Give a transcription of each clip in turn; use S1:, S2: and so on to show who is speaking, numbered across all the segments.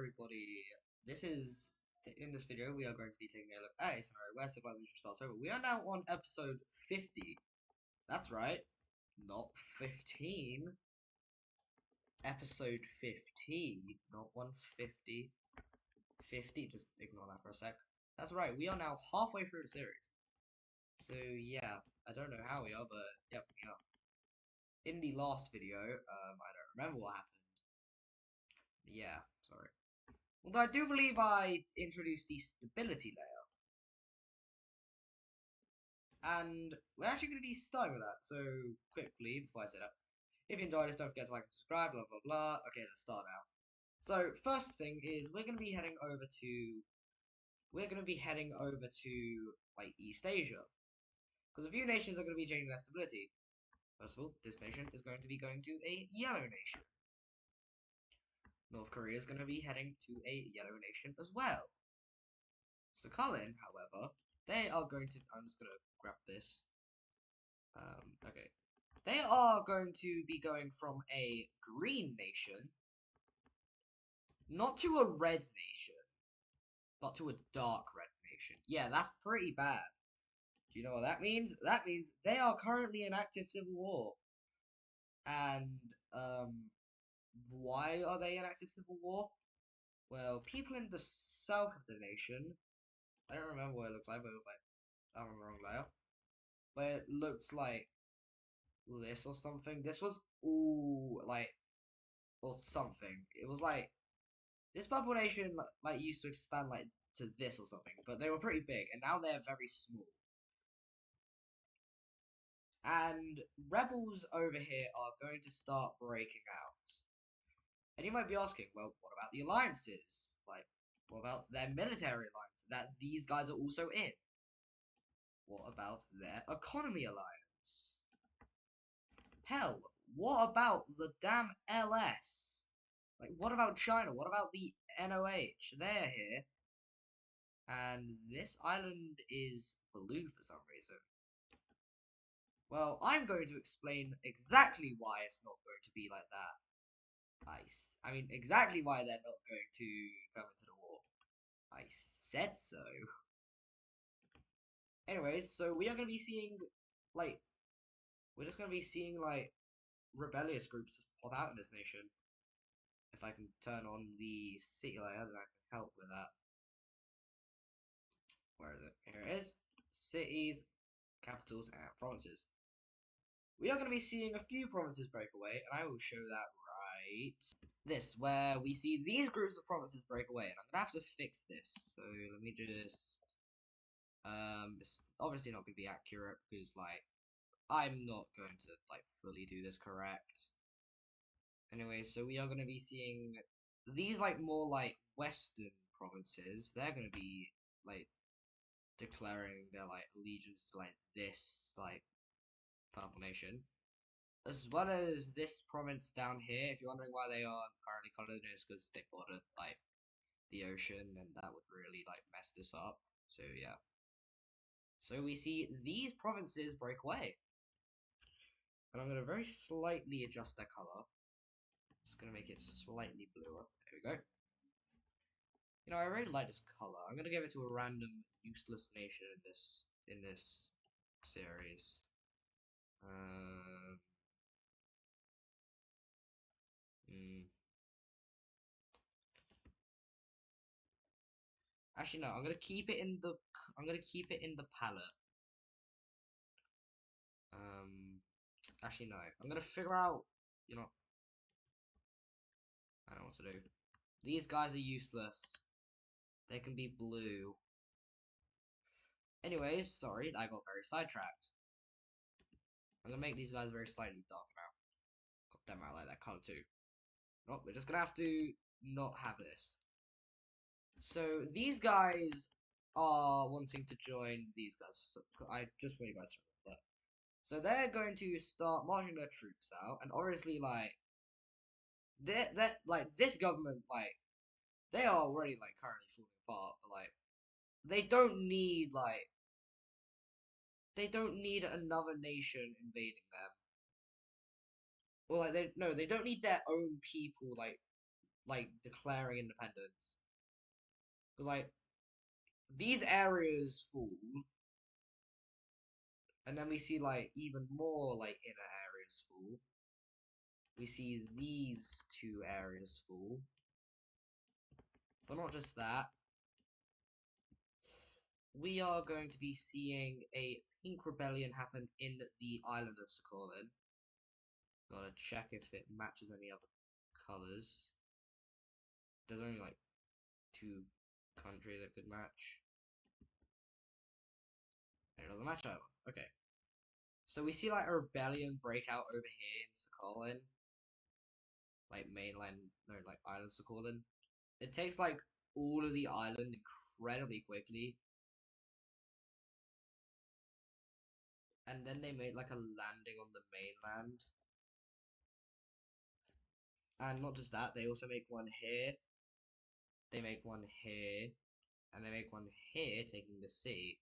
S1: everybody. This is in this video we are going to be taking a look at a scenario where civilization starts over. We are now on episode 50. That's right, not 15. Episode 50, not 150. 50. Just ignore that for a sec. That's right. We are now halfway through the series. So yeah, I don't know how we are, but yep, we are. In the last video, I don't remember what happened. Yeah, sorry. Although I do believe I introduced the stability layer. And we're actually going to be starting with that. So, quickly, before I say that, if you enjoyed this, don't forget to like and subscribe, blah, blah, blah. Okay, let's start now. So, first thing is, we're going to be heading over to, like, East Asia. Because a few nations are going to be changing their stability. First of all, this nation is going to be going to a yellow nation. North Korea is going to be heading to a yellow nation as well. So Cullen, however, they are going to. I'm just going to grab this. Okay. They are going to be going from a green nation, not to a red nation, but to a dark red nation. Yeah, that's pretty bad. Do you know what that means? That means they are currently in active civil war. And, why are they in active civil war? Well, people in the south of the nation, I don't remember what it looked like, but it was like, I'm on the wrong layer. But it looked like this or something. This was, ooh, like, or something. It was like, this purple nation, like, used to expand, like, to this or something. But they were pretty big, and now they're very small. And rebels over here are going to start breaking out. And you might be asking, well, what about the alliances? Like, what about their military alliance that these guys are also in? What about their economy alliance? Hell, what about the damn LS? Like, what about China? What about the NOH? They're here. And this island is blue for some reason. Well, I'm going to explain exactly why it's not going to be like that. I mean, exactly why they're not going to come into the war. I said so. Anyways, so we are going to be seeing, like, we're just going to be seeing, like, rebellious groups pop out in this nation. If I can turn on the city layer, then I can help with that. Where is it? Here it is. Cities, capitals, and provinces. We are going to be seeing a few provinces break away, and I will show that right this, where we see these groups of provinces break away, and I'm going to have to fix this. So let me just, it's obviously not going to be accurate because, like, I'm not going to, like, fully do this correct. Anyway, so we are going to be seeing these, like, more, like, western provinces. They're going to be, like, declaring their, like, allegiance to, like, this, like, purple nation. As well as this province down here. If you're wondering why they are currently colored, it's because they border, like, the ocean, and that would really, like, mess this up. So, yeah. So we see these provinces break away. And I'm going to very slightly adjust their color. Just going to make it slightly bluer. There we go. You know, I really like this color. I'm gonna give it to a random useless nation in this series. Actually, no. I'm gonna keep it in the palette. Actually, no. I'm gonna figure out. You know, I don't know what to do. These guys are useless. They can be blue. Anyways, sorry, I got very sidetracked. I'm gonna make these guys very slightly darker now. God damn, I like that color too. Nope, we're just gonna have to not have this. So these guys are wanting to join these guys. So I just want you guys to remember. So they're going to start marching their troops out, and obviously, like, they're like, this government, like, they are already, like, currently falling apart, but, like, they don't need, like, they don't need another nation invading them. Well, like, they don't need their own people, like, like declaring independence. Because like these areas fall, and then we see like even more like inner areas fall. We see these two areas fall, but not just that. We are going to be seeing a pink rebellion happen in the island of Sakhalin. Gotta check if it matches any other colors. There's only like two countries that could match. And it doesn't match either. Okay. So we see like a rebellion break out over here in Sakhalin. Like mainland, no, like island Sakhalin. It takes like all of the island incredibly quickly. And then they made like a landing on the mainland. And not just that, they also make one here. They make one here. And they make one here, taking the sea.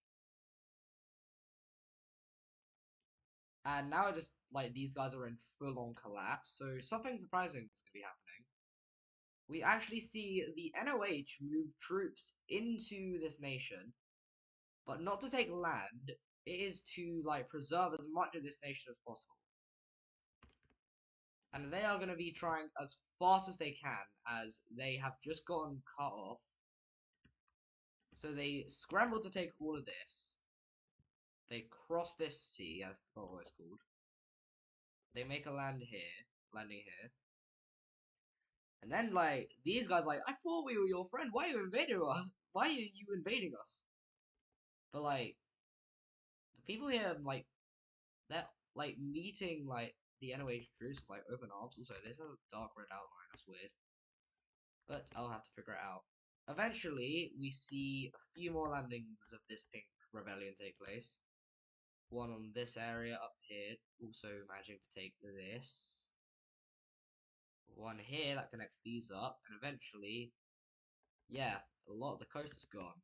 S1: And now just like these guys are in full on collapse, so something surprising is gonna be happening. We actually see the NOH move troops into this nation, but not to take land. It is to like preserve as much of this nation as possible. And they are going to be trying as fast as they can, as they have just gotten cut off. So they scramble to take all of this. They cross this sea, I forgot what it's called. They make a landing here. And then, like, these guys, like, I thought we were your friend. Why are you invading us? Why are you invading us? But, like, the people here, like, they're, like, meeting, like, the NOH troops with, like, open arms. Also, there's a dark red outline. That's weird. But I'll have to figure it out. Eventually, we see a few more landings of this pink rebellion take place. One on this area up here, also managing to take this. One here that connects these up, and eventually, yeah, a lot of the coast is gone.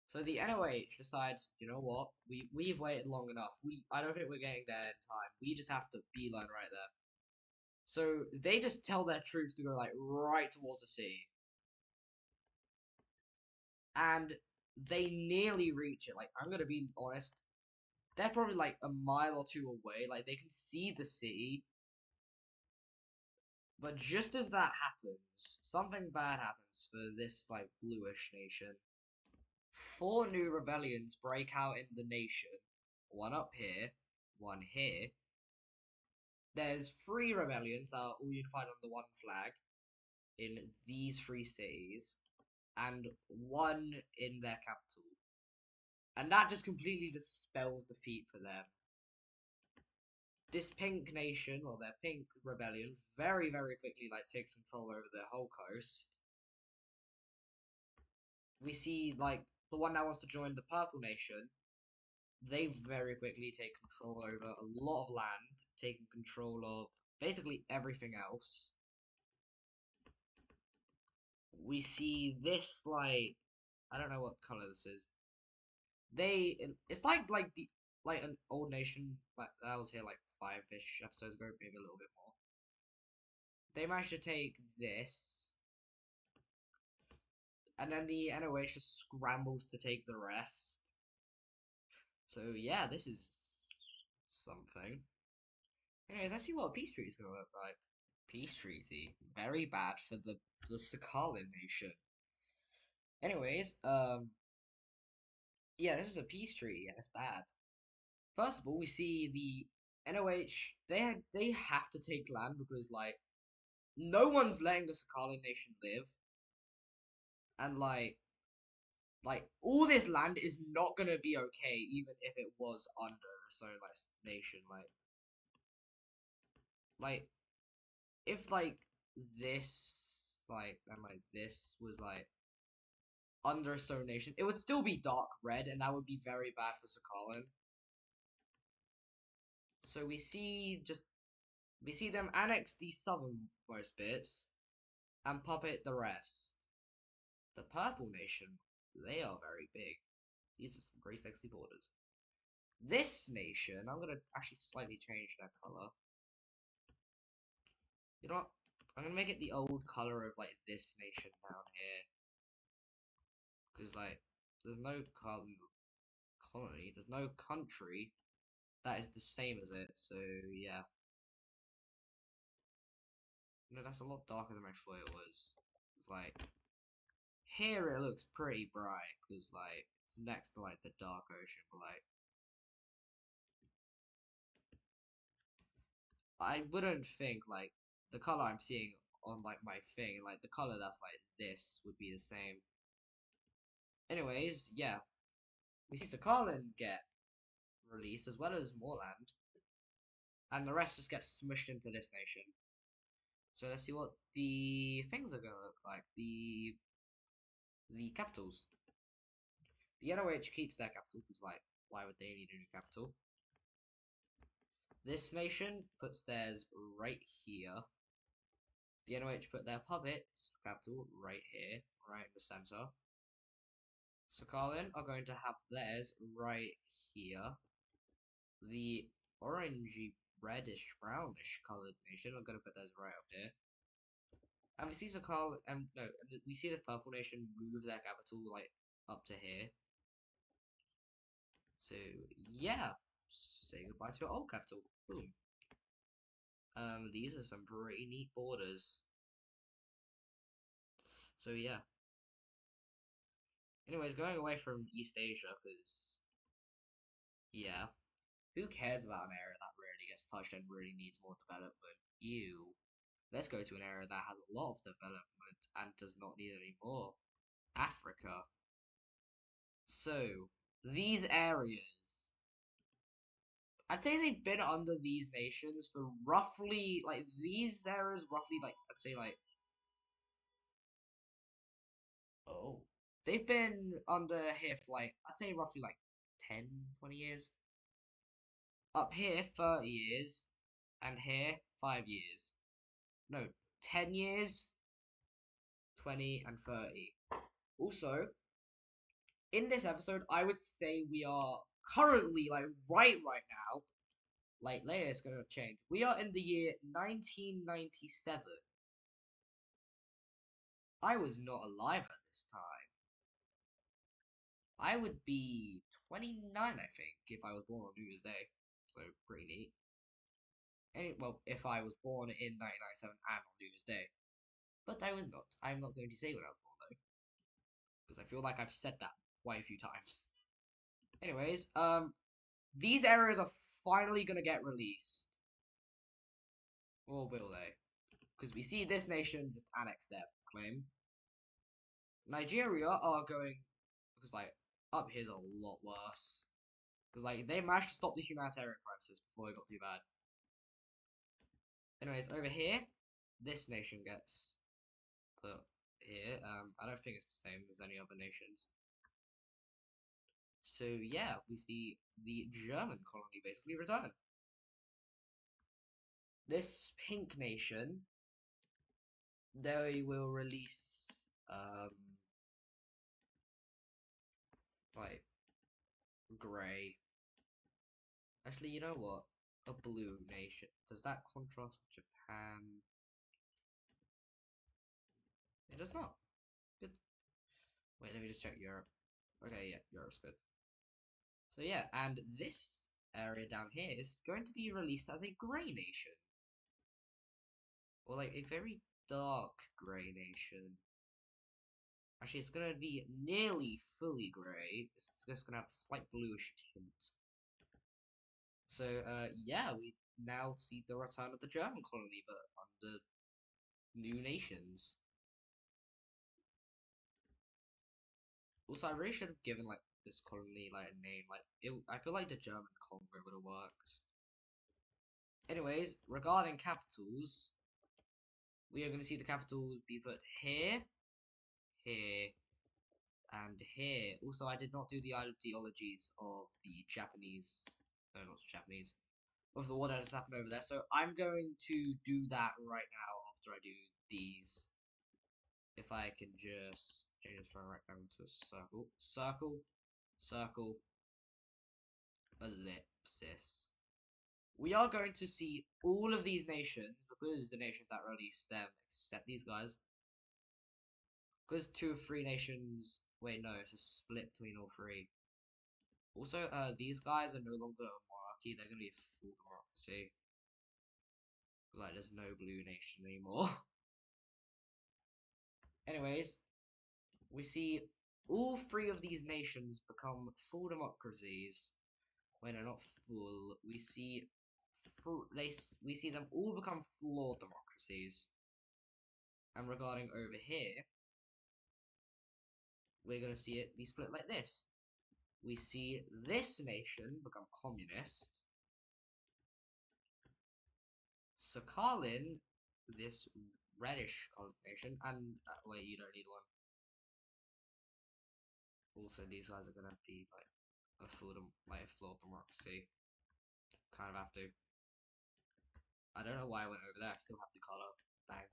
S1: So the NOH decides, you know what, we've waited long enough. I don't think we're getting there in time. We just have to beeline right there. So they just tell their troops to go like right towards the sea. And they nearly reach it. Like, I'm gonna be honest, they're probably like a mile or two away. Like, they can see the sea. But just as that happens, something bad happens for this, like, bluish nation. 4 new rebellions break out in the nation. One up here, one here. There's 3 rebellions that are all unified under one flag in these 3 cities, and one in their capital. And that just completely dispels defeat for them. This pink nation, or their pink rebellion, very, very quickly like takes control over their whole coast. We see like the one that wants to join the purple nation. They very quickly take control over a lot of land, taking control of basically everything else. We see this like I don't know what color this is. It's like an old nation like that was here like 5-ish episodes ago, maybe a little bit more. They managed to take this, and then the NOH just scrambles to take the rest. So yeah, this is something. Anyways, let's see what a peace treaty is gonna look like. Peace treaty, very bad for the Sakhalin nation. Anyways, yeah, this is a peace treaty, and it's bad. First of all, we see the NOH. They have to take land because like no one's letting the Sakhalin nation live, and like all this land is not gonna be okay, even if it was under a Somalite nation. Like if like this and like this was like under a Soul Nation, it would still be dark red, and that would be very bad for Sakhalin. So we see them annex the southernmost bits and puppet the rest. The Purple Nation, they are very big. These are some very sexy borders. This nation, I'm gonna actually slightly change that color. You know what? I'm gonna make it the old color of like this nation down here, because like there's no colony, there's no country that is the same as it. So yeah, no, that's a lot darker than I thought it was. It's like here it looks pretty bright because like it's next to like the dark ocean, but like I wouldn't think like the color I'm seeing on like my thing, like the color that's like this would be the same. Anyways, yeah, we see Sakarlin get released as well as Moorland, and the rest just get smushed into this nation. So let's see what the things are gonna look like. The capitals. The NOH keeps their capital because like why would they need a new capital? This nation puts theirs right here. The NOH put their puppet's capital right here, right in the center. Sakarlin are going to have theirs right here. The orangey, reddish, brownish colored nation are going to put theirs right up here. And we see Sakarlin, no, we see this purple nation move their capital like up to here. So yeah, say goodbye to your old capital. Boom. These are some pretty neat borders. So yeah. Anyways, going away from East Asia, because yeah, who cares about an area that rarely gets touched and really needs more development? Ew. Let's go to an area that has a lot of development and does not need any more. Africa. So, these areas, I'd say they've been under these nations for roughly, like, these areas roughly, like, I'd say, like, oh, they've been under here for, like, I'd say roughly, like, 10, 20 years. Up here, 30 years, and here, 5 years. No, 10 years, 20, and 30. Also, in this episode, I would say we are currently, like, right now, like, later it's gonna change. We are in the year 1997. I was not alive at this time. I would be 29, I think, if I was born on New Year's Day. So, pretty neat. Well, if I was born in 1997 and on New Year's Day. But I was not. I'm not going to say when I was born, though. Because I feel like I've said that quite a few times. Anyways, these areas are finally gonna get released. Or will they? Because we see this nation just annex their claim. Nigeria are going, because like, up here's a lot worse. Because like, they managed to stop the humanitarian crisis before it got too bad. Anyways, over here, this nation gets put here. I don't think it's the same as any other nations. So yeah, we see the German colony basically return. This pink nation, they will release like grey. Actually, you know what? A blue nation. Does that contrast with Japan? It does not. Good. Wait, let me just check Europe. Okay, yeah, Europe's good. So yeah, and this area down here is going to be released as a grey nation. Or like a very dark grey nation. Actually, it's gonna be nearly fully grey. It's just gonna have a slight bluish tint. So, yeah, we now see the return of the German colony, but under new nations. Also, I really should have given like this colony like a name. Like, I feel like the German Congo would have worked. Anyways, regarding capitals, we are going to see the capitals be put here, here, and here. Also, I did not do the ideologies of the Japanese, no, not Japanese, of the war that has happened over there. So I'm going to do that right now after I do these. If I can just change this from rectangle to circle, circle, circle, ellipsis. We are going to see all of these nations because the nations that release them accept these guys. Because 2 of 3 nations. Wait, no, it's a split between all 3. Also, these guys are no longer a monarchy, they're gonna be a full democracy. Like, there's no blue nation anymore. Anyways, we see all 3 of these nations become full democracies. When they're not full, we see we see them all become flawed democracies. And regarding over here, we're gonna see it be split like this. We see this nation become communist. Sakhalin, this reddish colored nation, and wait, you don't need one. Also, these guys are gonna be like a flawed democracy. Kind of have to. I don't know why I went over there. I still have the color. Bang.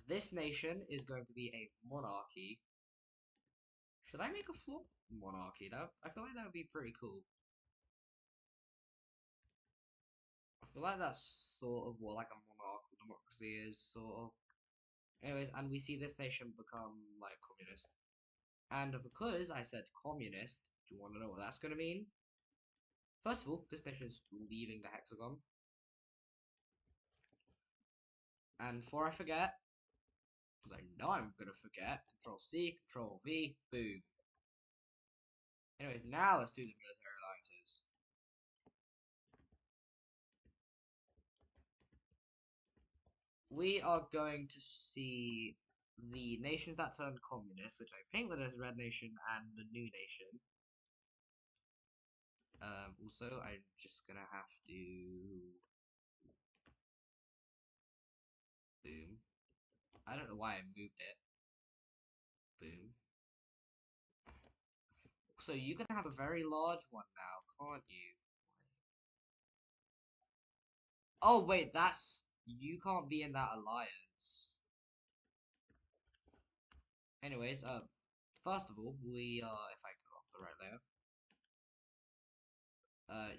S1: This nation is going to be a monarchy. Should I make a flawed monarchy? I feel like that would be pretty cool. I feel like that's sort of what like a monarchical democracy is, sort of. Anyways, and we see this nation become like communist. And because I said communist, do you want to know what that's going to mean? First of all, this nation is leaving the hexagon. And before I forget, because I know I'm going to forget, Control C, Control V, boom. Anyways, now let's do the military alliances. We are going to see the nations that turned communist, which I think were the Red Nation and the New Nation. Also, I'm just gonna have to boom. I don't know why I moved it. Boom. So you can have a very large one now, can't you? Oh wait, you can't be in that alliance. Anyways, first of all, if I go off the right layer,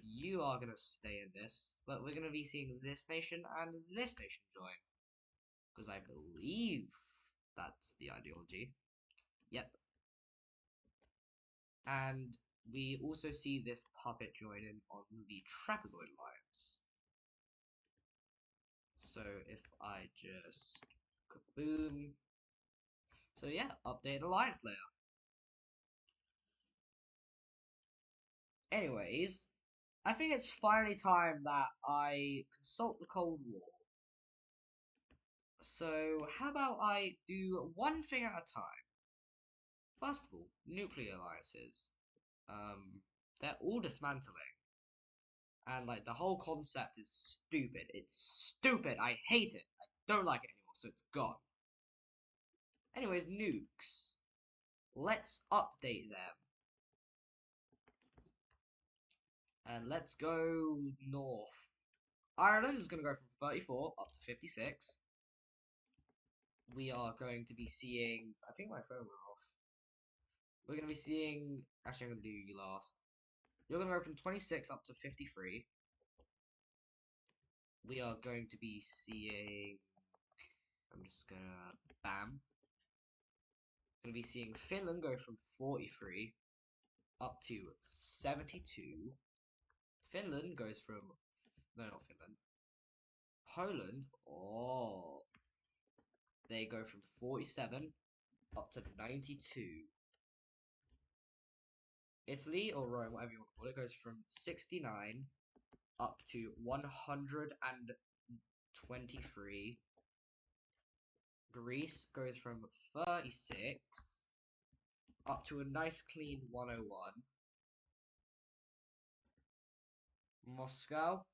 S1: you are gonna stay in this, but we're gonna be seeing this nation and this nation join, because I believe that's the ideology. Yep. And we also see this puppet join in on the trapezoid alliance. So if I just kaboom. So yeah, update alliance layer. Anyways, I think it's finally time that I consult the Cold War. So how about I do one thing at a time? First of all, nuclear alliances. They're all dismantling. And like the whole concept is stupid. It's stupid. I hate it. I don't like it anymore, so it's gone. Anyways, nukes. Let's update them. And let's go north. Ireland is going to go from 34 up to 56. We are going to be seeing... I think my phone went off. We're going to be seeing... Actually, I'm going to do you last. You're going to go from 26 up to 53. We are going to be seeing... I'm just going to... Bam. Going to be seeing Finland go from 43 up to 72. Finland goes from... No, not Finland. Poland, oh, they go from 47 up to 92. Italy, or Rome, whatever you want to call it, goes from 69 up to 123. Greece goes from 36 up to a nice clean 101. Moscow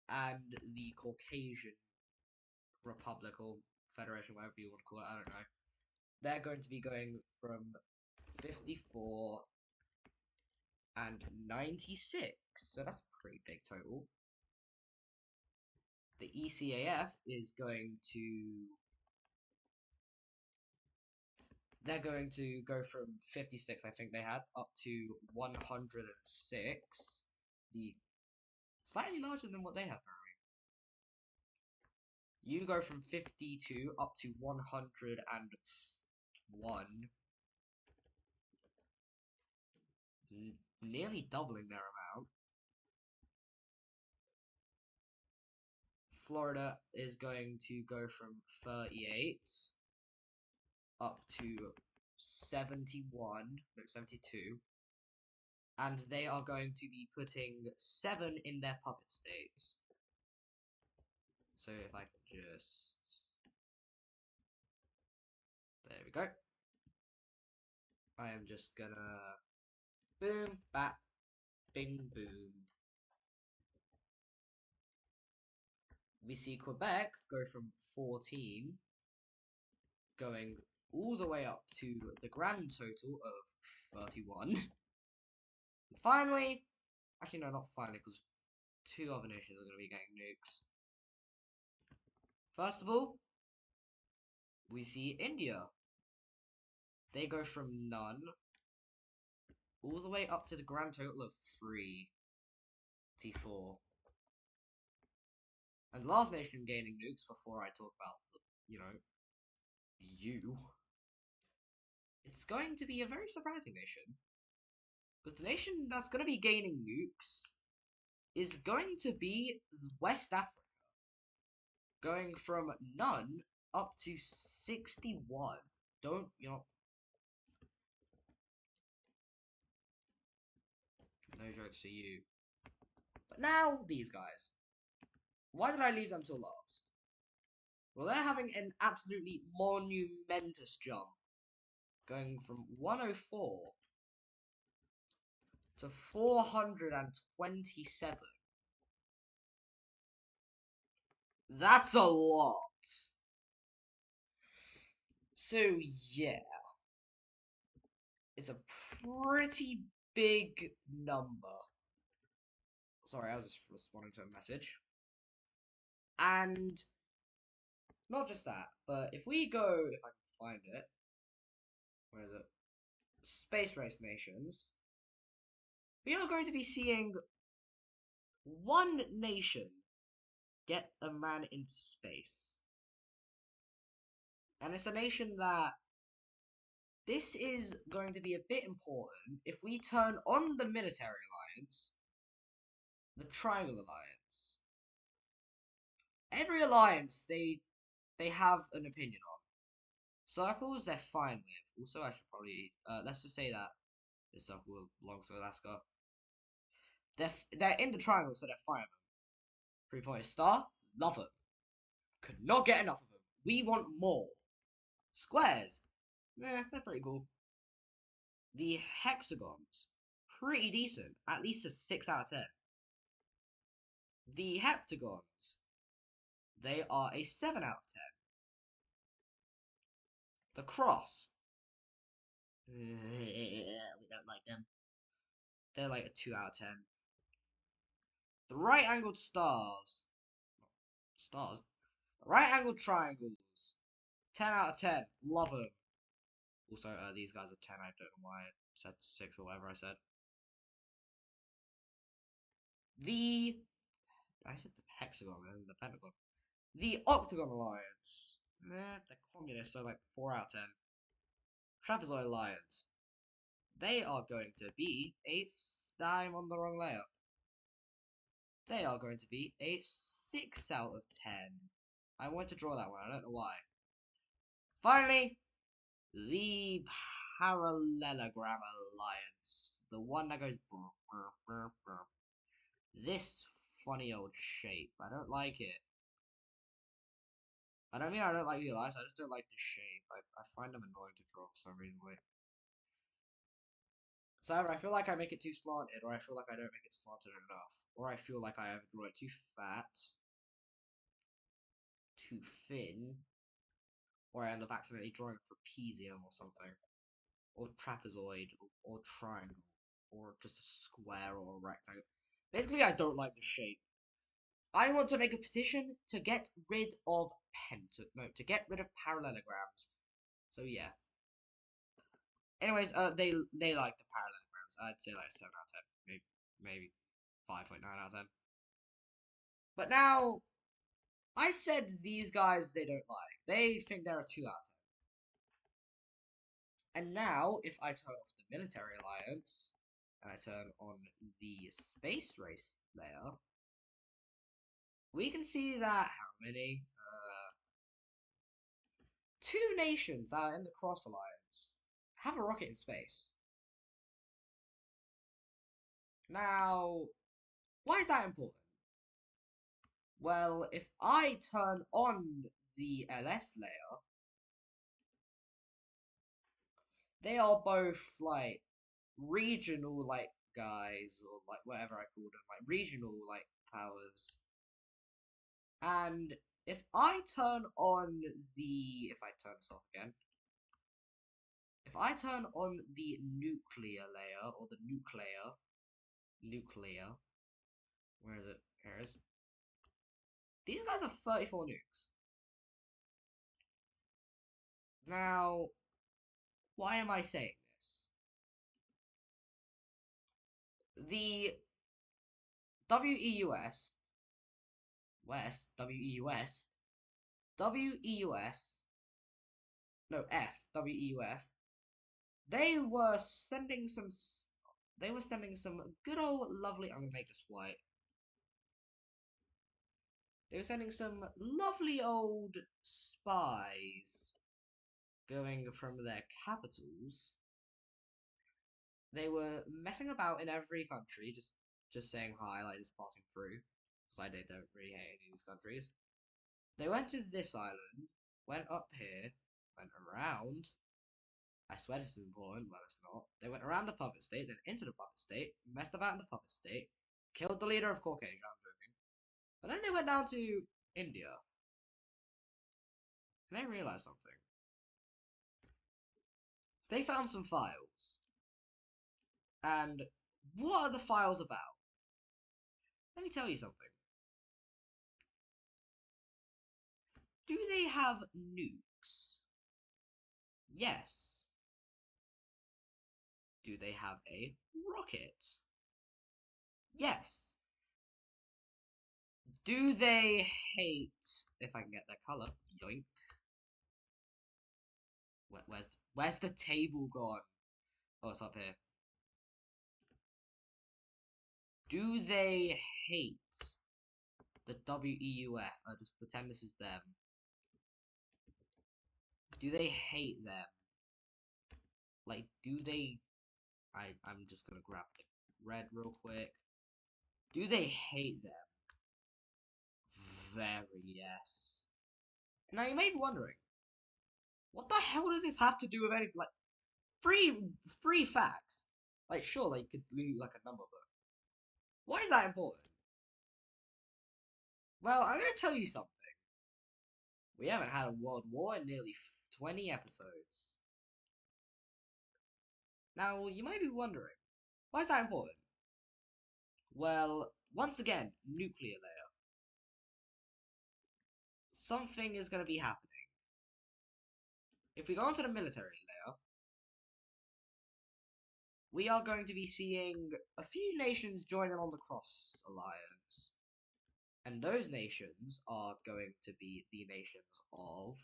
S1: and the Caucasian Republic or Federation, whatever you want to call it, I don't know. They're going to be going from 54 and 96. So that's a pretty big total. The ECAF is going to... They're going to go from 56, I think they had, up to 106. The Slightly larger than what they have currently. You go from 52 up to 101. Nearly doubling their amount. Florida is going to go from 38 up to 71, no, 72. And they are going to be putting 7 in their puppet states. So if I can just... There we go. I am just gonna... Boom, bap, bing, boom. We see Quebec go from 14, going all the way up to the grand total of 31. Finally, actually no, not finally, because 2 other nations are going to be getting nukes. First of all, we see India. They go from none all the way up to the grand total of 3 T4. And last nation gaining nukes before I talk about, you. It's going to be a very surprising nation. Because the nation that's going to be gaining nukes is going to be West Africa. Going from none up to 61. Don't, no jokes for you. But now, these guys. Why did I leave them till last? Well, they're having an absolutely monumentous jump. Going from 104 to 427. That's a lot. So, yeah. It's a pretty big number. Sorry, I was just responding to a message. And not just that, but if we go, if I can find it, where is it? Space race nations. We are going to be seeing one nation get a man into space. And it's a nation that this is going to be a bit important if we turn on the military alliance, the Triangle Alliance. Every alliance they have an opinion on. Circles, they're fine with. Also, I should probably let's just say that this circle belongs to Alaska. They're in the triangle, so they're fine with them. 3-point star, love them. Could not get enough of them. We want more. Squares, they're pretty cool. The hexagons, pretty decent. At least a 6 out of 10. The heptagons, they are a 7 out of 10. The cross, we don't like them. They're like a 2 out of 10. The right-angled stars, the right-angled triangles, 10 out of 10. Love them. Also, these guys are 10. I don't know why I said 6 or whatever I said. I said the hexagon and the pentagon. The octagon alliance. They're communists, so like 4 out of 10. Trapezoid alliance. They are going to be I'm on the wrong layer. They are going to be a 6 out of 10. I want to draw that one. I don't know why. Finally, the parallelogram alliance. The one that goes brr, brr, brr, brr. This funny old shape. I don't like it. I don't mean I don't like the alliance, I just don't like the shape. I find them annoying to draw for some reason. So either I feel like I make it too slanted, or I feel like I don't make it slanted enough. Or I feel like I either draw it too fat, too thin, or I end up accidentally drawing a trapezium or something. Or trapezoid, or triangle, or just a square or a rectangle. Basically, I don't like the shape. I want to make a petition to get rid of to get rid of parallelograms. So yeah. Anyways, they like the parallelograms. I'd say like 7 out of 10, maybe 5.9 out of 10. But now, I said these guys they don't like. They think they're a 2 out of 10. And now, if I turn off the military alliance, and I turn on the space race layer, we can see that how many? 2 nations that are in the Cross Alliance have a rocket in space. Now, why is that important? Well, if I turn on the LS layer, they are both like regional like guys or like whatever I call them, like regional like powers. And if I turn on the if I turn this off again, if I turn on the nuclear layer or the nuclear, where is it? Here it is. These guys are 34 nukes. Now, why am I saying this? The WEUS West, WEUS, WEUS, no F, WEUF. They were sending some. They were sending some good old lovely. I'm gonna make this white. They were sending some lovely old spies going from their capitals. They were messing about in every country, just saying hi, like just passing through. Because I don't really hate any of these countries. They went to this island, went up here, went around. I swear this is important, but it's not. They went around the puppet state, then into the puppet state, messed about in the puppet state, killed the leader of Caucasia, I'm joking. But then they went down to India. And they realized something. They found some files. And what are the files about? Let me tell you something. Do they have nukes? Yes. Do they have a rocket? Yes. Do they hate, if I can get that color, yoink. Where's the table gone? Oh, it's up here. Do they hate the WEUF? I just pretend this is them. Do they hate them? Like, do they... I'm just gonna grab the red real quick. Do they hate them? Very yes. Now you may be wondering, what the hell does this have to do with anything? Like, free facts. Like, sure, they could do like a number, but why is that important? Well, I'm gonna tell you something. We haven't had a world war in nearly 20 episodes. Now, you might be wondering, why is that important? Well, once again, nuclear layer. Something is going to be happening. If we go onto the military layer, we are going to be seeing a few nations joining on the Cross Alliance. And those nations are going to be the nations of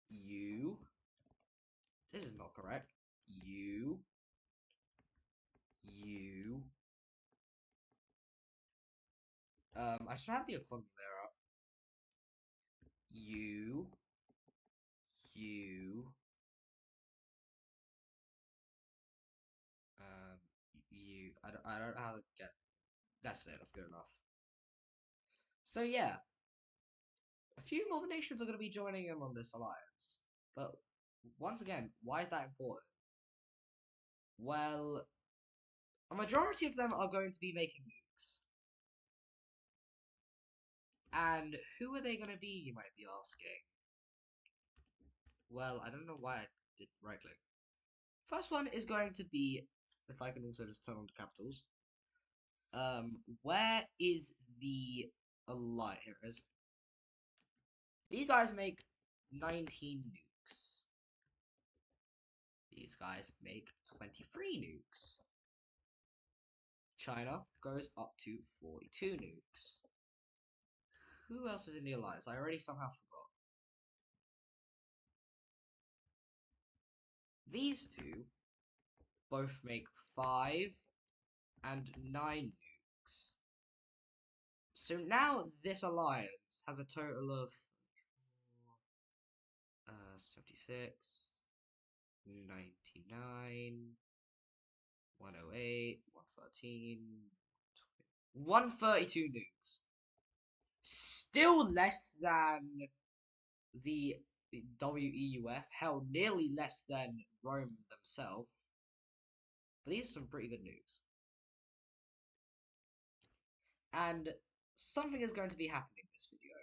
S1: you. This is not correct. You. I should have the economy layer up. You. I don't know how to get. That's it. That's good enough. So yeah, a few more nations are going to be joining in on this alliance. But once again, why is that important? Well, a majority of them are going to be making nukes. And who are they going to be, you might be asking? Well, I don't know why I did right click. First one is going to be, if I can also just turn on the capitals. Where is the alliance? Here it is. These guys make 19 nukes. These guys make 23 nukes. China goes up to 42 nukes. Who else is in the alliance? I already somehow forgot. These two both make 5 and 9 nukes. So now this alliance has a total of 76, 99, 108, 113, 132 nukes. Still less than the WEUF, hell, nearly less than Rome themselves. But these are some pretty good nukes. And something is going to be happening in this video.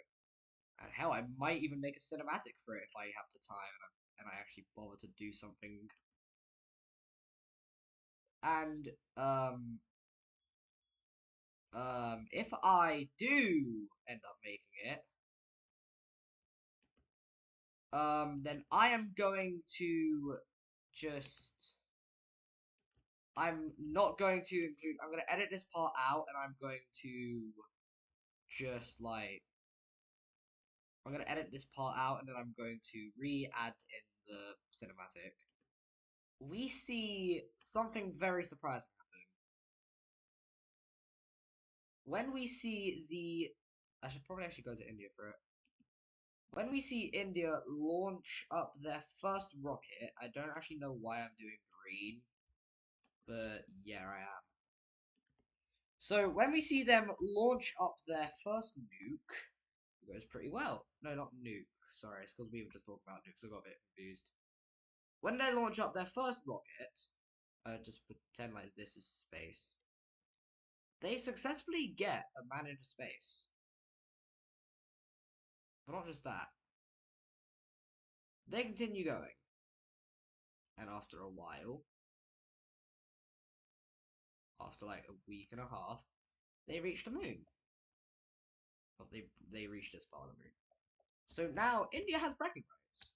S1: And hell, I might even make a cinematic for it if I have the time and I actually bother to do something. And, if I do end up making it, then I am going to just... I'm not going to include... I'm going to edit this part out, and I'm going to just, like... I'm going to edit this part out, and then I'm going to re-add in the cinematic. We see something very surprising happening. When we see the... I should probably actually go to India for it. When we see India launch up their first rocket, I don't actually know why I'm doing green, but yeah, I am. So when we see them launch up their first nuke, it goes pretty well. No, not nuke. Sorry, it's because we were just talking about nukes. I got a bit confused. When they launch up their first rocket, just pretend like this is space. They successfully get a man into space. But not just that. They continue going. And after a while, after like a week and a half, they reach the moon. Well, they reached this far on the moon. So now India has bragging rights.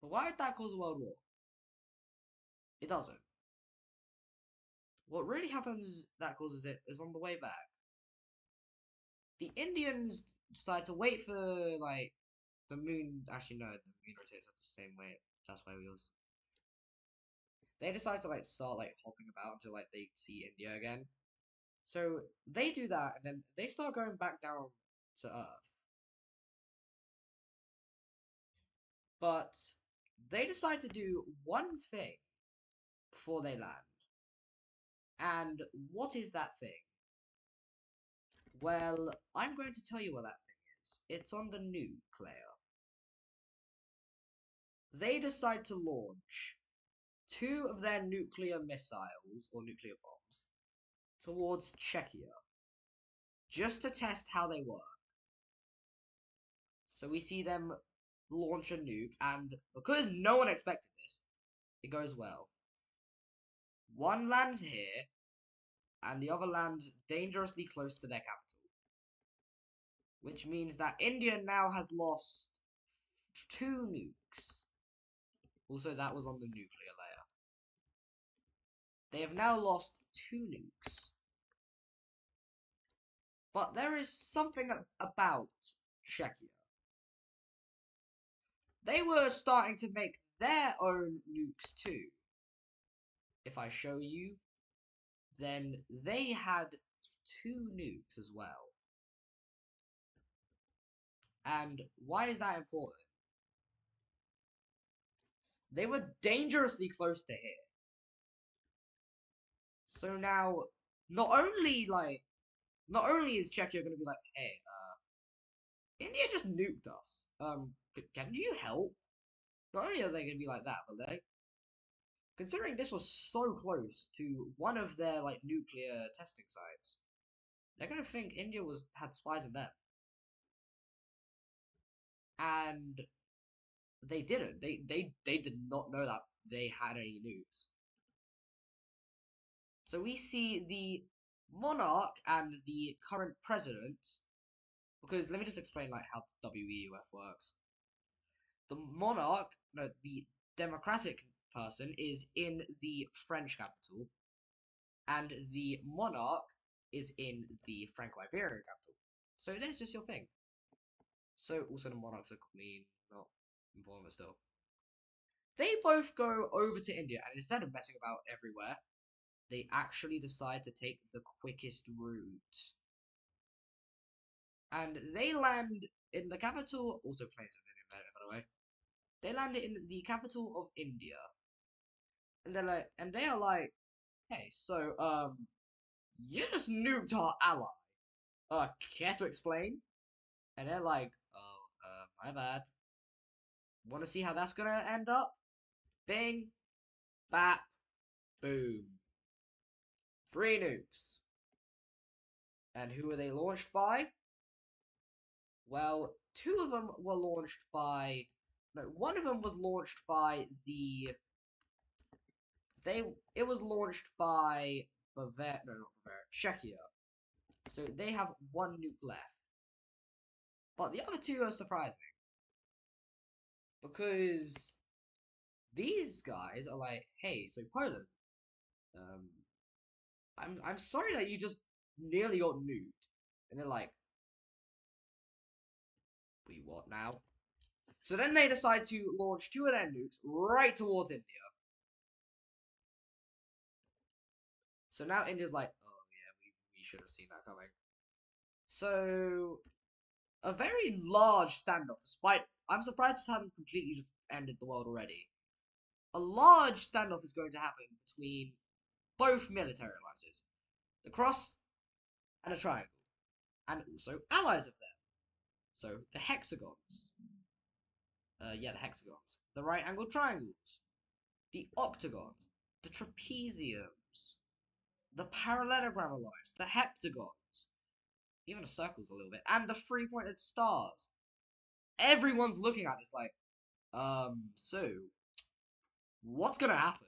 S1: But why would that cause a world war? It doesn't. What really happens that causes it is on the way back. The Indians decide to wait for like the moon. Actually, no, the moon rotates at the same way. That's why we also. They decide to like start like hopping about until like they see India again. So they do that, and then they start going back down to Earth. But they decide to do one thing before they land. And what is that thing? Well, I'm going to tell you what that thing is. It's on the nuclear. They decide to launch 2 of their nuclear missiles, or nuclear bombs, towards Czechia. Just to test how they work. So we see them launch a nuke, and because no one expected this, it goes well. One lands here, and the other lands dangerously close to their capital. Which means that India now has lost 2 nukes. Also, that was on the nuclear layer. They have now lost 2 nukes. But there is something about Czechia. They were starting to make their own nukes too. If I show you, then they had 2 nukes as well. And why is that important? They were dangerously close to here. So now, not only is Czechia gonna be like, hey, India just nuked us. Can you help? Not only are they gonna be like that, but they, considering this was so close to one of their like nuclear testing sites, they're gonna think India had spies in them, and they didn't. They did not know that they had any nukes. So we see the monarch and the current president. Because let me just explain like how the WEUF works. The monarch, no, the democratic person is in the French capital, and the monarch is in the Franco-Iberian capital. So there's just your thing. So also the monarch's a queen, not important, but still. They both go over to India, and instead of messing about everywhere, they actually decide to take the quickest route. And they land in the capital, also planes have been invented, by the way. They land in the capital of India. And they are like, hey, so, you just nuked our ally. Care to explain? And they're like, oh, my bad. Want to see how that's gonna end up? Bing, bap, boom. 3 nukes. And who were they launched by? Well, 2 of them were launched by... No, one of them was launched by the... It was launched by Bavaria... No, not Bavaria. Czechia. So they have 1 nuke left. But the other 2 are surprising. Because these guys are like, hey, so Poland, I'm sorry that you just nearly got nuked. And they're like, we what now? So then they decide to launch 2 of their nukes right towards India. So now India's like, oh yeah, we should have seen that coming. So a very large standoff, despite I'm surprised this hasn't completely just ended the world already. A large standoff is going to happen between both military alliances, the cross and the triangle, and also allies of them. So the hexagons. The hexagons. The right angled triangles. The octagons. The trapeziums. The parallelogram alliance. The heptagons. Even the circles a little bit. And the 3-pointed stars. Everyone's looking at this like, so, what's gonna happen?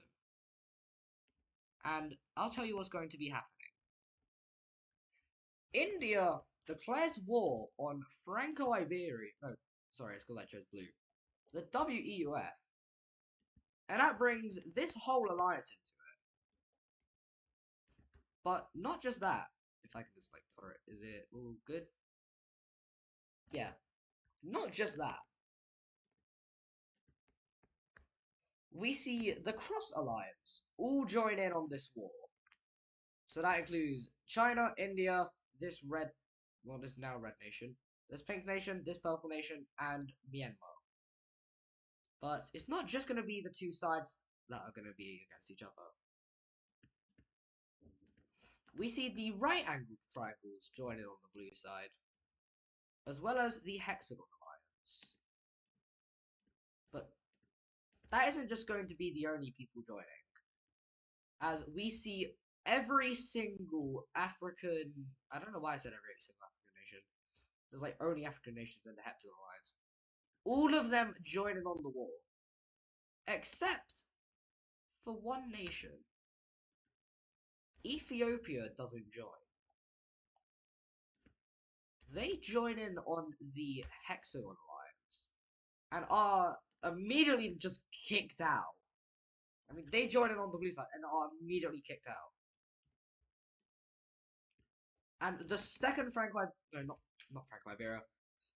S1: And I'll tell you what's going to be happening. India declares war on Franco-Iberia. No, sorry, it's because I chose blue. The WEUF. And that brings this whole alliance into it. But not just that. If I can just, like, color it. Is it all good? Yeah. Not just that. We see the Cross Alliance all join in on this war. So that includes China, India, this now red nation, this pink nation, this purple nation, and Myanmar. But it's not just going to be the 2 sides that are going to be against each other. We see the right-angled triangles join in on the blue side, as well as the hexagon alliance. But that isn't just going to be the only people joining, as we see every single African... I don't know why I said every single African nation. There's like only African nations in the hexagon alliance. All of them joining on the war. Except for one nation. Ethiopia doesn't join. They join in on the hexagon alliance and are immediately just kicked out. I mean, they join in on the blue side and are immediately kicked out. And the second not Franco-Iberia.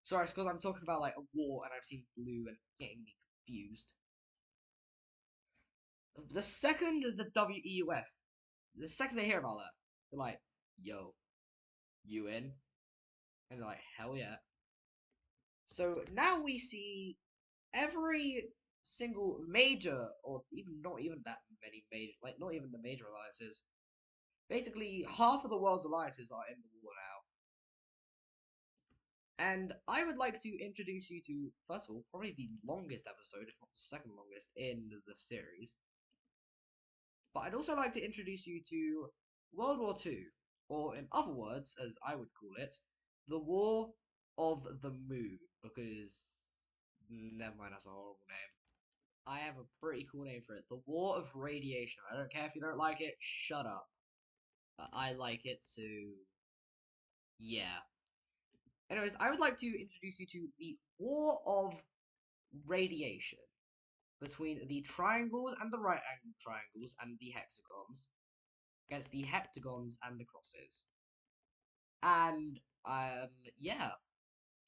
S1: Sorry, it's because I'm talking about like a war and I've seen blue and getting me confused. The second the WEUF, the second they hear about that, they're like, yo, you in? And they're like, hell yeah. So now we see every single major, or even not even that many major, like not even the major alliances. Basically, half of the world's alliances are in the war now. And I would like to introduce you to, first of all, probably the longest episode, if not the second longest, in the series. But I'd also like to introduce you to World War II, or in other words, as I would call it, the War of the Moon, because never mind, that's a horrible name. I have a pretty cool name for it. The War of Radiation. I don't care if you don't like it, shut up. I like it, so yeah. Anyways, I would like to introduce you to the War of Radiation between the triangles and the right angled triangles and the hexagons. against the heptagons and the crosses. And yeah,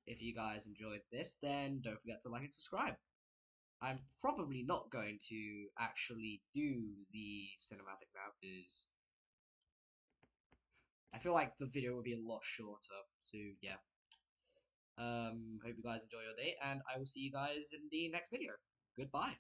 S1: if you guys enjoyed this, then don't forget to like and subscribe. I'm probably not going to actually do the cinematic now because I feel like the video will be a lot shorter. So yeah. Hope you guys enjoy your day, and I will see you guys in the next video. Goodbye.